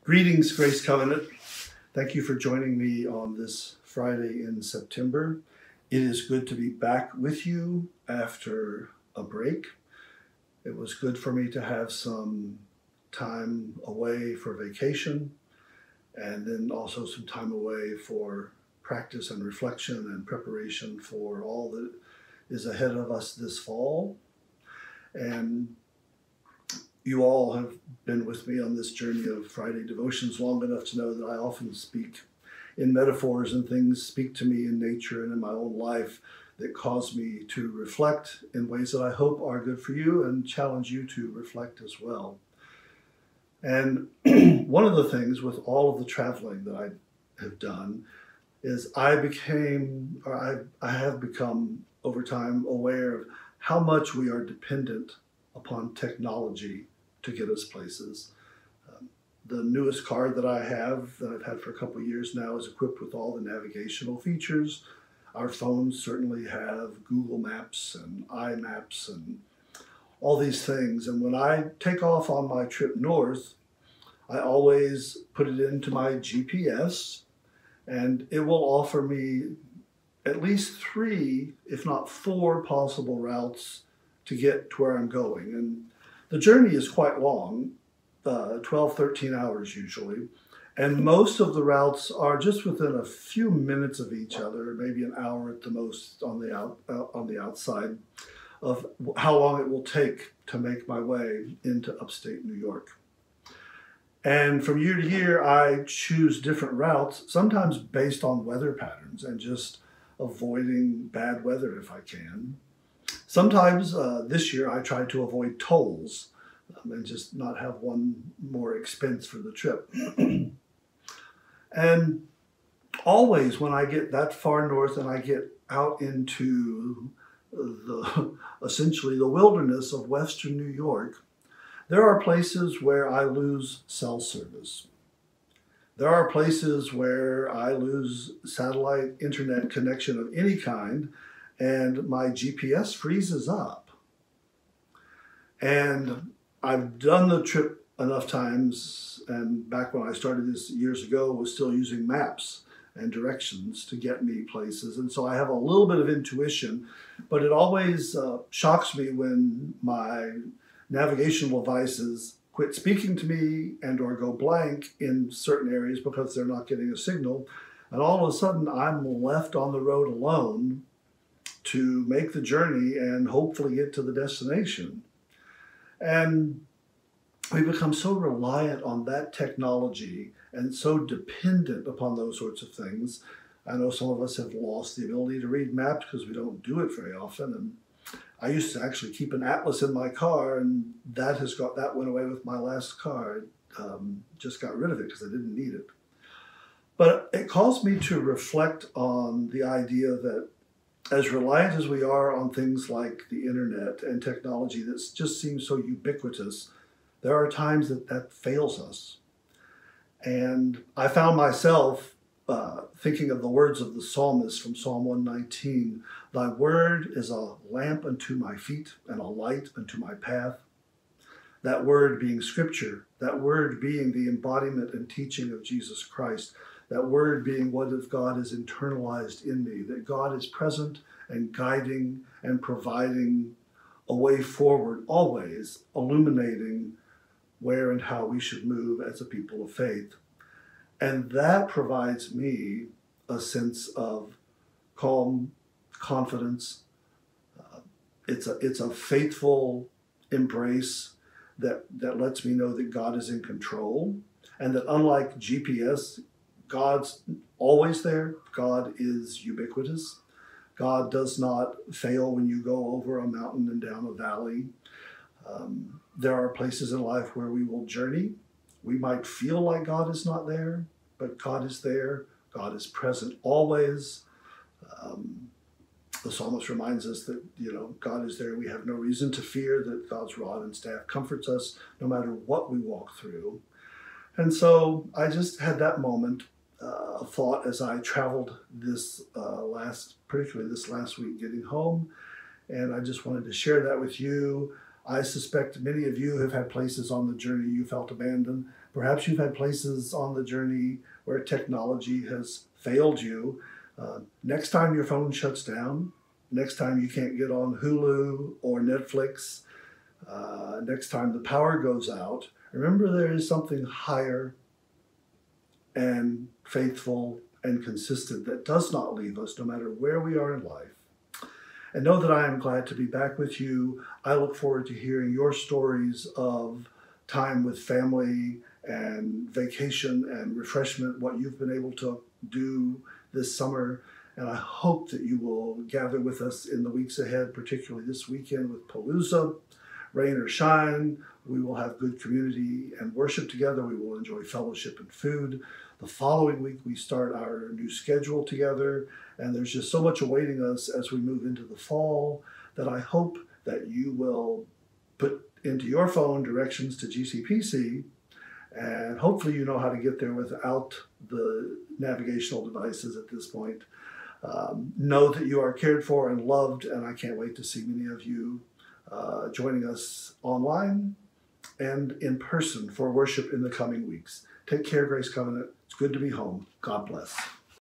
Greetings, Grace Covenant. Thank you for joining me on this Friday in September. It is good to be back with you after a break. It was good for me to have some time away for vacation and then also some time away for practice and reflection and preparation for all that is ahead of us this fall. And you all have been with me on this journey of Friday devotions long enough to know that I often speak in metaphors and things speak to me in nature and in my own life that cause me to reflect in ways that I hope are good for you and challenge you to reflect as well. And one of the things with all of the traveling that I have done is I have become over time aware of how much we are dependent upon technology to get us places. The newest car that I have, that I've had for a couple of years now, is equipped with all the navigational features. Our phones certainly have Google Maps and iMaps and all these things. And when I take off on my trip north, I always put it into my GPS, and it will offer me at least 3, if not 4 possible routes to get to where I'm going. And the journey is quite long, 12, 13 hours usually. And most of the routes are just within a few minutes of each other, maybe an hour at the most on the outside of how long it will take to make my way into upstate New York. And from year to year, I choose different routes, sometimes based on weather patterns and just avoiding bad weather if I can. Sometimes this year I tried to avoid tolls and just not have one more expense for the trip. And always when I get that far north and I get out into essentially the wilderness of Western New York, there are places where I lose cell service. There are places where I lose satellite internet connection of any kind, and my GPS freezes up. And I've done the trip enough times, and back when I started this years ago, was still using maps and directions to get me places. And so I have a little bit of intuition, but it always shocks me when my navigational devices quit speaking to me and or go blank in certain areas because they're not getting a signal. And all of a sudden I'm left on the road alone to make the journey and hopefully get to the destination. And we become so reliant on that technology and so dependent upon those sorts of things. I know some of us have lost the ability to read maps because we don't do it very often. And I used to actually keep an atlas in my car, and that went away with my last car. Just got rid of it because I didn't need it. But it caused me to reflect on the idea that as reliant as we are on things like the internet and technology that just seems so ubiquitous, there are times that fails us. And I found myself thinking of the words of the psalmist from Psalm 119, "Thy word is a lamp unto my feet and a light unto my path." That word being scripture, that word being the embodiment and teaching of Jesus Christ, that word being what if God is internalized in me, that God is present and guiding and providing a way forward, always illuminating where and how we should move as a people of faith. And that provides me a sense of calm confidence. It's a faithful embrace that lets me know that God is in control, and that unlike GPS, God's always there. God is ubiquitous. God does not fail when you go over a mountain and down a valley. There are places in life where we will journey. We might feel like God is not there, but God is there. God is present always. The psalmist reminds us that, God is there. We have no reason to fear, that God's rod and staff comforts us no matter what we walk through. And so I just had that moment, a thought as I traveled particularly this last week getting home. And I just wanted to share that with you. I suspect many of you have had places on the journey you felt abandoned. Perhaps you've had places on the journey where technology has failed you. Next time your phone shuts down, next time you can't get on Hulu or Netflix, next time the power goes out, remember there is something higher and faithful and consistent that does not leave us no matter where we are in life. And know that I am glad to be back with you. I look forward to hearing your stories of time with family and vacation and refreshment, what you've been able to do this summer. And I hope that you will gather with us in the weeks ahead, particularly this weekend with Palooza. Rain or shine, we will have good community and worship together. We will enjoy fellowship and food. The following week, we start our new schedule together, and there's just so much awaiting us as we move into the fall that I hope that you will put into your phone directions to GCPC, and hopefully you know how to get there without the navigational devices at this point. Know that you are cared for and loved, and I can't wait to see many of you joining us online and in person for worship in the coming weeks. Take care, Grace Covenant. It's good to be home. God bless.